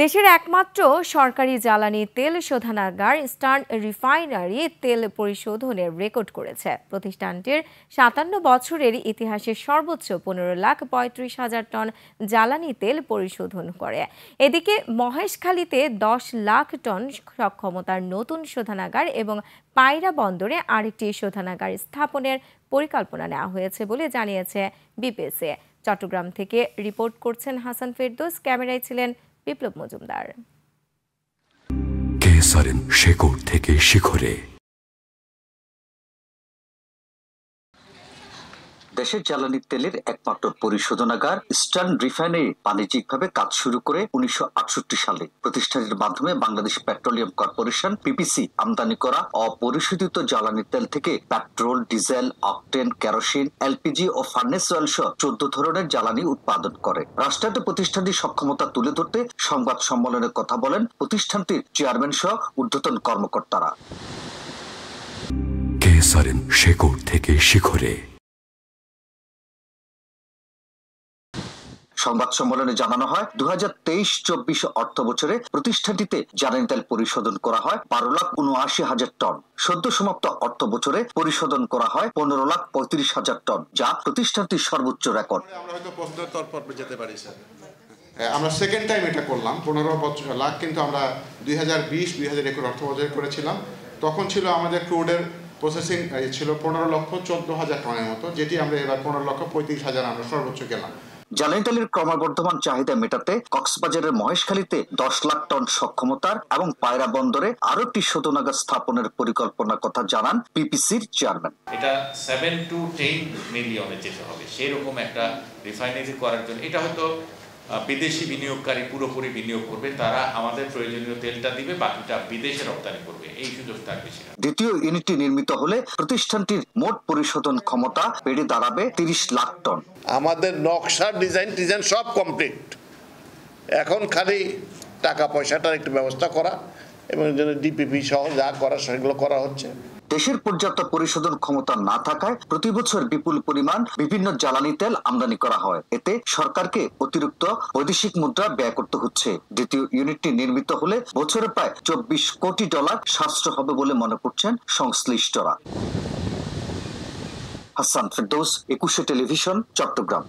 দেশের একমাত্র সরকারি জ্বালানি তেল শোধনাগার ইস্টার্ন রিফাইনারি তেল পরিশোধনের রেকর্ড করেছে। প্রতিষ্ঠানটির ৫৭ বছরের ইতিহাসে সর্বোচ্চ ১৫,৩৫,০০০ টন জ্বালানি তেল পরিশোধন করে। এদিকে মহেশখালীতে ১০ লাখ টন সক্ষমতার নতুন শোধনাগার এবং পায়রা বন্দরে আরেকটি শোধনাগার স্থাপনের পরিকল্পনা নেওয়া হয়েছে বলে জানিয়েছে বিপিসি। চট্টগ্রাম থেকে রিপোর্ট করছেন হাসান ফেরদৌস, ক্যামেরায় ছিলেন বিপ্লব মজুমদার। শেকড় থেকে শিখরে। দেশের জ্বালানি তেলের একমাত্র পরিশোধনাগার ইস্টার্ন রিফাইনারি বাণিজ্যিকভাবে কাজ শুরু করে ১৯৬৮ সালে। প্রতিষ্ঠানটির মাধ্যমে বাংলাদেশ পেট্রোলিয়াম কর্পোরেশন পিপিসি আমদানি করা অপরিশোধিত জ্বালানি তেল থেকে petrol, diesel, octane, kerosene, LPG ও ফার্নেস অয়েল সহ ১৪ ধরনের জ্বালানি উৎপাদন করে। রাষ্ট্রায়ত্ত প্রতিষ্ঠানটির সক্ষমতা তুলে ধরতে সংবাদ সম্মেলনে কথা বলেন প্রতিষ্ঠানটির চেয়ারম্যান সহ ঊর্ধ্বতন কর্মকর্তারা। শেকড় থেকে শিখরে। সংবাদ সম্মেলনে জানানো হয় ২০২৩-২৪ অর্থ বছরে প্রতিষ্ঠানটিতে জ্বালানি তেল পরিশোধন করা হয় ১২,৭৯,০০০ টন। সদ্য সমাপ্ত অর্থ বছরে পরিশোধন করা হয় ১৫,৩৫,০০০ টন, যা প্রতিষ্ঠানটির সর্বোচ্চ রেকর্ড। আমরা হয়তো পঁচাত্তর পর্বে যেতে পারি স্যার। আমরা সেকেন্ড টাইম এটা করলাম ১৫ লাখ, কিন্তু আমরা ২০২০-২০২১ অর্থ বছরে করেছিলাম। তখন ছিল আমাদের ক্রুডের প্রসেসিং ছিল ১৫,১৪,০০০ টনের মতো, যেটি আমরা এবার ১৫,৩৫,০০০ আমরা সর্বোচ্চ গেলাম। জ্বালানি তেলের ক্রমবর্ধমান চাহিদা মেটাতে কক্সবাজারের মহেশখালীতে ১০ লাখ টন সক্ষমতার এবং পায়রা বন্দরে আরো একটি শোধনাগার স্থাপনের পরিকল্পনার কথা জানান পিপিসির চেয়ারম্যান। এটা 7 to 10 মিলিয়নে যেতে হবে সেরকম একটা রিফাইনারি করার জন্য। এটা হয়তো বিদেশি বিনিয়োগকারী পুরোপুরি বিনিয়োগ করবে, তারা আমাদের প্রয়োজনীয় তেলটা দিবে, বাকিটা বিদেশে রপ্তানি করবে, এই সুযোগ থাকবে। দ্বিতীয় ইউনিটটি নির্মিত হলে প্রতিষ্ঠানটির মোট পরিশোধন ক্ষমতা বেড়ে দাঁড়াবে ৩০ লাখ টন। আমাদের নকশা ডিজাইন সব কমপ্লিট, এখন খালি টাকা পয়সাটার একটু ব্যবস্থা করা এবং ডিপিপি সহ যা করা সেগুলো করা হচ্ছে। দেশের পর্যাপ্ত পরিশোধন ক্ষমতা না থাকায় প্রতি বছর বিপুল পরিমাণ বিভিন্ন জ্বালানি তেল আমদানি করা হয়। এতে সরকারকে অতিরিক্ত বৈদেশিক মুদ্রা ব্যয় করতে হচ্ছে। দ্বিতীয় ইউনিটটি নির্মিত হলে বছরে প্রায় $২৪ কোটি সাশ্রয় হবে বলে মনে করছেন সংশ্লিষ্টরা। হাসান ফেরদৌস, ২১ টেলিভিশন, চট্টগ্রাম।